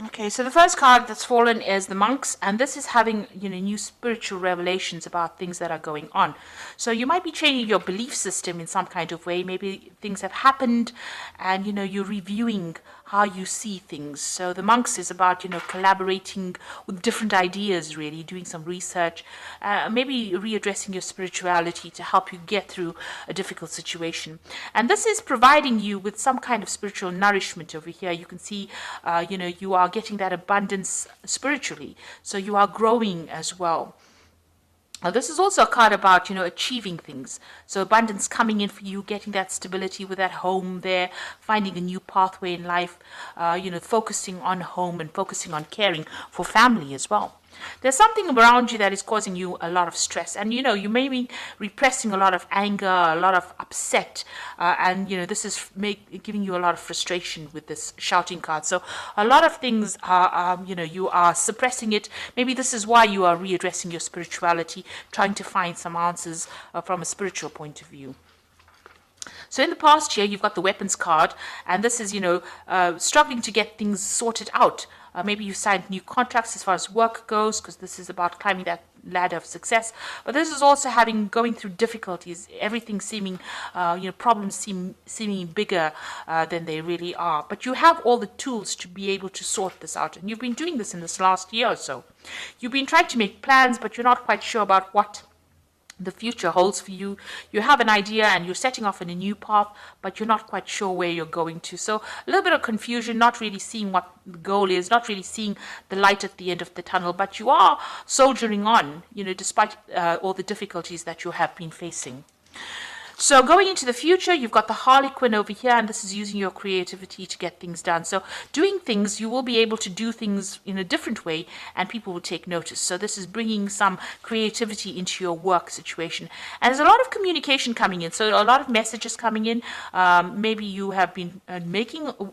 Okay, so the first card that's fallen is the monks, and this is having, new spiritual revelations about things that are going on. So you might be changing your belief system in some kind of way. Maybe things have happened, and you're reviewing how you see things. So the monks is about collaborating with different ideas, really doing some research, maybe readdressing your spirituality to help you get through a difficult situation. And this is providing you with some kind of spiritual nourishment over here. You can see, you are getting that abundance spiritually. So you are growing as well. Now, this is also a card about, achieving things. So abundance coming in for you, getting that stability with that home there, finding a new pathway in life, focusing on home and focusing on caring for family as well. There's something around you that is causing you a lot of stress, and you may be repressing a lot of anger, a lot of upset, and this is giving you a lot of frustration with this shouting card. So a lot of things are, you are suppressing it. Maybe this is why you are readdressing your spirituality, trying to find some answers from a spiritual point of view. So in the past year, you've got the weapons card, and this is, struggling to get things sorted out. Maybe you signed new contracts as far as work goes, because this is about climbing that ladder of success. But this is also going through difficulties, everything seeming, problems seeming bigger than they really are. But you have all the tools to be able to sort this out. And you've been doing this in this last year or so. You've been trying to make plans, but you're not quite sure about what the future holds for you. You have an idea and you're setting off on a new path, but you're not quite sure where you're going to. So a little bit of confusion, not really seeing what the goal is, not really seeing the light at the end of the tunnel, but you are soldiering on, despite all the difficulties that you have been facing. So going into the future, you've got the Harlequin over here, and this is using your creativity to get things done. So doing things, you will be able to do things in a different way, and people will take notice. So this is bringing some creativity into your work situation. And there's a lot of communication coming in, so a lot of messages coming in. Maybe you have been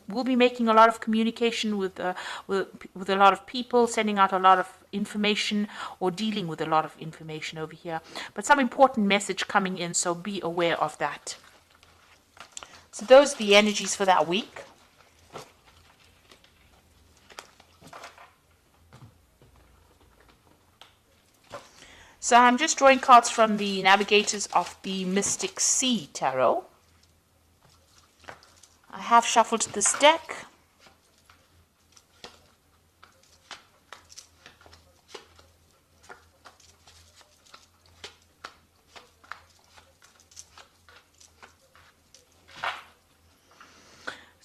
will be making a lot of communication with a lot of people, sending out a lot of information or dealing with a lot of information over here, but some important message coming in, so be aware of that. So those are the energies for that week. So I'm just drawing cards from the Navigators of the Mystic Sea Tarot. I have shuffled this deck.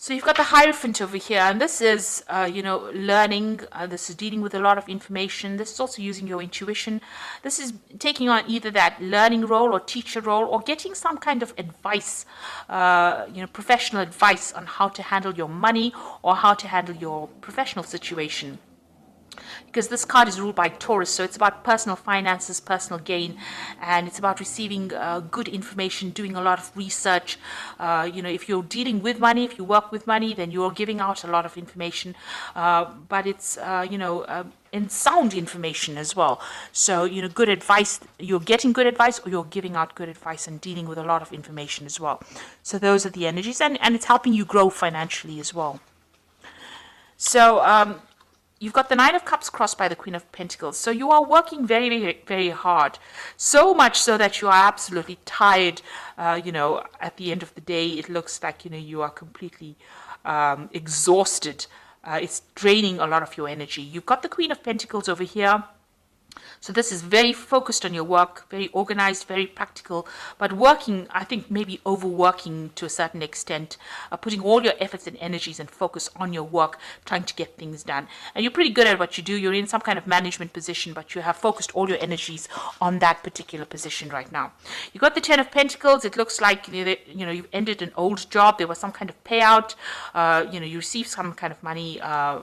So you've got the Hierophant over here, and this is, learning. This is dealing with a lot of information. This is also using your intuition. This is taking on either that learning role or teacher role, or getting some kind of advice, professional advice on how to handle your money or how to handle your professional situation. Because this card is ruled by Taurus, so it's about personal finances, personal gain, and it's about receiving good information, doing a lot of research. If you're dealing with money, if you work with money, then you're giving out a lot of information, but it's, and sound information as well. So, good advice, you're getting good advice, or you're giving out good advice and dealing with a lot of information as well. So those are the energies, and it's helping you grow financially as well. So, you've got the Nine of Cups crossed by the Queen of Pentacles. So you are working very, very, very hard. So much so that you are absolutely tired. At the end of the day, it looks like, you are completely exhausted. It's draining a lot of your energy. You've got the Queen of Pentacles over here. So this is very focused on your work, very organized, very practical, but working, I think maybe overworking to a certain extent, putting all your efforts and energies and focus on your work, trying to get things done. And you're pretty good at what you do. You're in some kind of management position, but you have focused all your energies on that particular position right now. You've got the Ten of Pentacles. It looks like, you've ended an old job. There was some kind of payout. You received some kind of money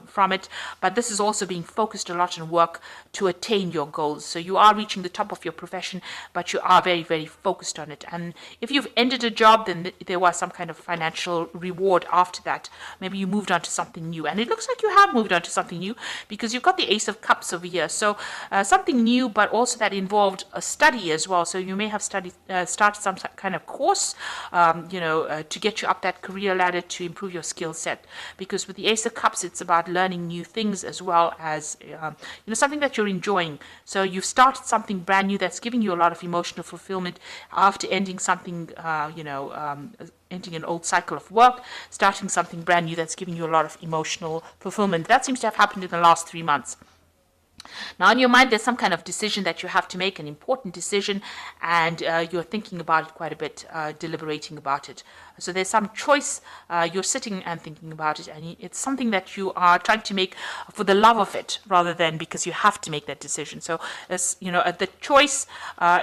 from it, but this is also being focused a lot on work to attain your goals. So you are reaching the top of your profession, but you are very, very focused on it. And if you've ended a job, then there was some kind of financial reward after that. Maybe you moved on to something new. And it looks like you have moved on to something new because you've got the Ace of Cups over here. So something new, but also that involved a study as well. So you may have started some kind of course, to get you up that career ladder to improve your skill set. Because with the Ace of Cups, it's about learning new things as well as something that you're enjoying. So you've started something brand new that's giving you a lot of emotional fulfillment after ending something, ending an old cycle of work, starting something brand new that's giving you a lot of emotional fulfillment. That seems to have happened in the last 3 months. Now, in your mind, there's some kind of decision that you have to make, an important decision, and you're thinking about it quite a bit, deliberating about it. So there's some choice, you're sitting and thinking about it, and it's something that you are trying to make for the love of it, rather than because you have to make that decision. So, the choice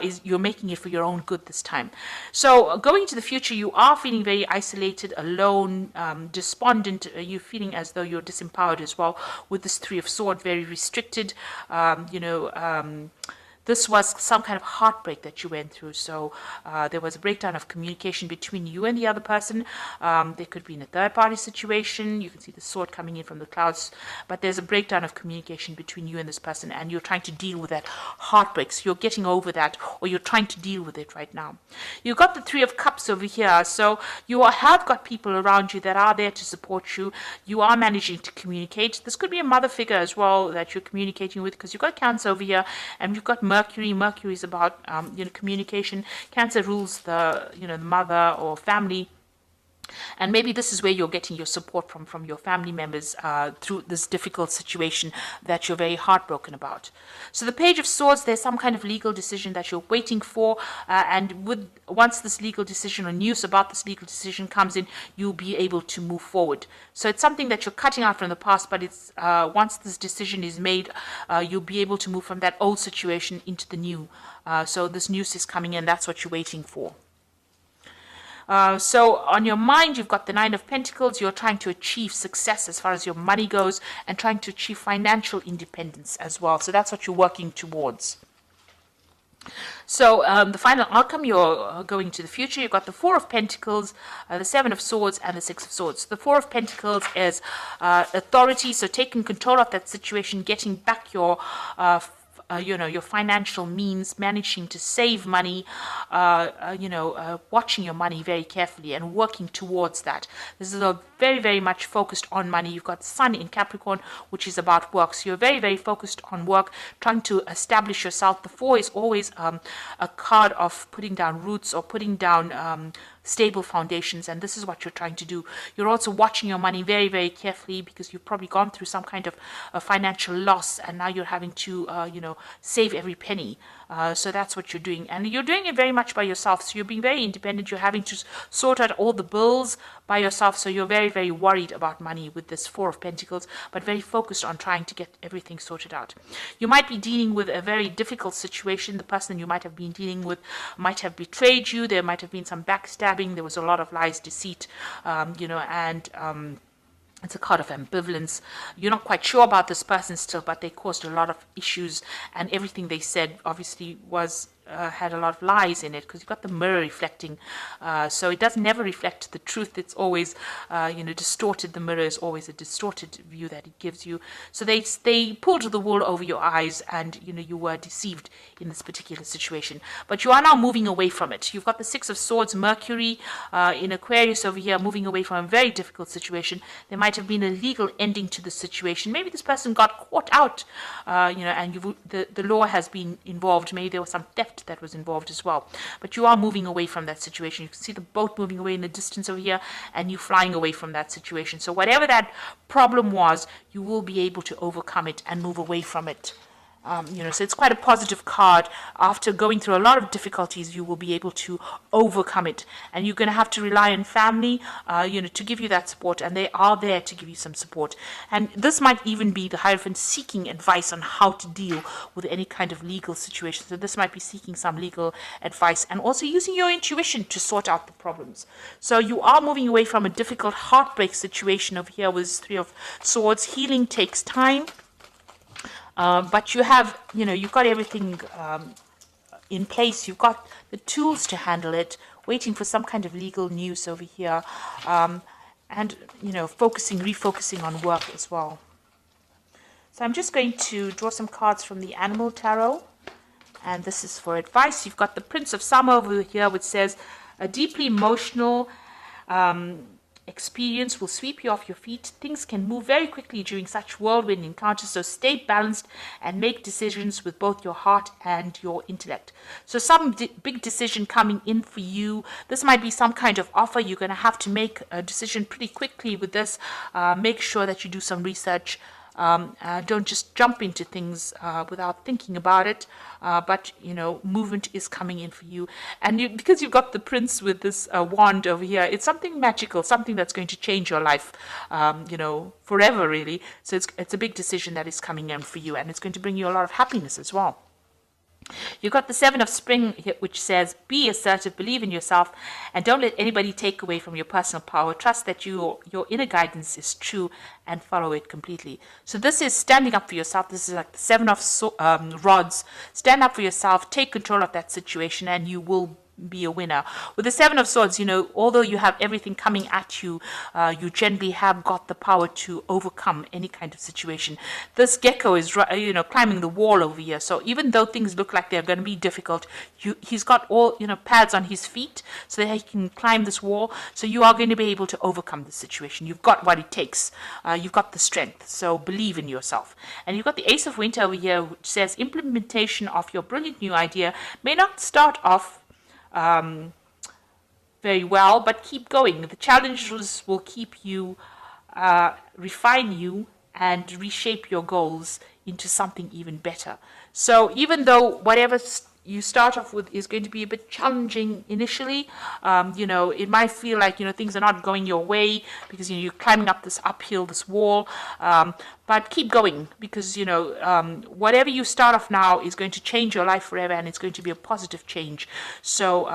is you're making it for your own good this time. So going into the future, you are feeling very isolated, alone, despondent. You're feeling as though you're disempowered as well with this Three of Swords, very restricted. This was some kind of heartbreak that you went through. So there was a breakdown of communication between you and the other person. There could be in a third-party situation. You can see the sword coming in from the clouds. But there's a breakdown of communication between you and this person, and you're trying to deal with that heartbreak. So you're getting over that, or you're trying to deal with it right now. You've got the Three of Cups over here. So you have got people around you that are there to support you. You are managing to communicate. This could be a mother figure as well that you're communicating with, because you've got Cancer over here, and you've got Mercury. Mercury is about communication. Cancer rules the the mother or family. And maybe this is where you're getting your support from your family members through this difficult situation that you're very heartbroken about. So the Page of Swords, there's some kind of legal decision that you're waiting for, and once this legal decision or news about this legal decision comes in, you'll be able to move forward. So it's something that you're cutting out from the past, but it's once this decision is made, you'll be able to move from that old situation into the new. So this news is coming in. That's what you're waiting for. So on your mind, you've got the Nine of Pentacles. You're trying to achieve success as far as your money goes, and trying to achieve financial independence as well. So that's what you're working towards. So the final outcome, you're going to the future. You've got the Four of Pentacles, the Seven of Swords, and the Six of Swords. The Four of Pentacles is authority, so taking control of that situation, getting back your your financial means, managing to save money, watching your money very carefully and working towards that. This is a very, very much focused on money. You've got Sun in Capricorn, which is about work. So you're very, very focused on work, trying to establish yourself. The Four is always a card of putting down roots or putting down stable foundations, and this is what you're trying to do. You're also watching your money very, very carefully, because you've probably gone through some kind of a financial loss, and now you're having to save every penny. So that's what you're doing, and you're doing it very much by yourself. So you're being very independent. You're having to sort out all the bills by yourself. So you're very, very worried about money with this Four of Pentacles, but very focused on trying to get everything sorted out. You might be dealing with a very difficult situation. The person you might have been dealing with might have betrayed you. There might have been some backstabbing. There was a lot of lies, deceit, it's a card of ambivalence. You're not quite sure about this person still, but they caused a lot of issues, and everything they said obviously was had a lot of lies in it, because you've got the mirror reflecting. So it does never reflect the truth. It's always, distorted. The mirror is always a distorted view that it gives you. So they pulled the wool over your eyes, and you were deceived in this particular situation. But you are now moving away from it. You've got the Six of Swords, Mercury in Aquarius over here, moving away from a very difficult situation. There might have been a legal ending to the situation. Maybe this person got caught out, and the law has been involved. Maybe there was some theft that was involved as well. But you are moving away from that situation. You can see the boat moving away in the distance over here, and you flying away from that situation. So whatever that problem was, you will be able to overcome it and move away from it. So it's quite a positive card. After going through a lot of difficulties, you will be able to overcome it. And you're going to have to rely on family, to give you that support. And they are there to give you some support. And this might even be the Hierophant seeking advice on how to deal with any kind of legal situation. So this might be seeking some legal advice, and also using your intuition to sort out the problems. So you are moving away from a difficult heartbreak situation over here with Three of Swords. Healing takes time. but you've got everything in place. You've got the tools to handle it, waiting for some kind of legal news over here, and refocusing on work as well. So I'm just going to draw some cards from the Animal Tarot, and this is for advice. You've got the Prince of Summer over here, which says a deeply emotional experience will sweep you off your feet. Things can move very quickly during such whirlwind encounters, so stay balanced and make decisions with both your heart and your intellect. So some big decision coming in for you. This might be some kind of offer. You're going to have to make a decision pretty quickly with this. Make sure that you do some research. Don't just jump into things without thinking about it. But movement is coming in for you, and because you've got the Prince with this wand over here, it's something magical, something that's going to change your life, forever, really. So it's a big decision that is coming in for you, and it's going to bring you a lot of happiness as well. You've got the Seven of Spring here, which says, be assertive, believe in yourself, and don't let anybody take away from your personal power. Trust that your inner guidance is true and follow it completely. So this is standing up for yourself. This is like the Seven of Rods. Stand up for yourself, take control of that situation, and you will be a winner. With the Seven of Swords, although you have everything coming at you, you generally have got the power to overcome any kind of situation. This gecko is, climbing the wall over here. So even though things look like they're going to be difficult, he's got all, pads on his feet so that he can climb this wall. So you are going to be able to overcome the situation. You've got what it takes. You've got the strength. So believe in yourself. And you've got the Ace of Winter over here, which says implementation of your brilliant new idea may not start off very well, but keep going. The challenges will keep you, refine you, and reshape your goals into something even better. So even though whatever you start off with is going to be a bit challenging initially, it might feel like things are not going your way because you're climbing up this wall, but keep going, because whatever you start off now is going to change your life forever, and it's going to be a positive change. So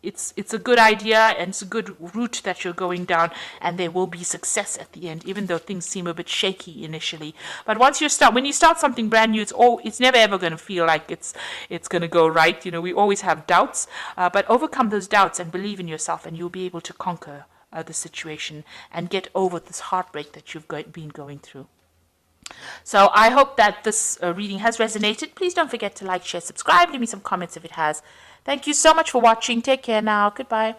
it's a good idea, and it's a good route that you're going down, and there will be success at the end, even though things seem a bit shaky initially. But when you start something brand new, it's never ever going to feel like it's going to go right. We always have doubts, but overcome those doubts and believe in yourself, and you'll be able to conquer the situation and get over this heartbreak that you've been going through. So I hope that this reading has resonated. Please don't forget to like, share, subscribe. Leave me some comments if it has. Thank you so much for watching. Take care now. Goodbye.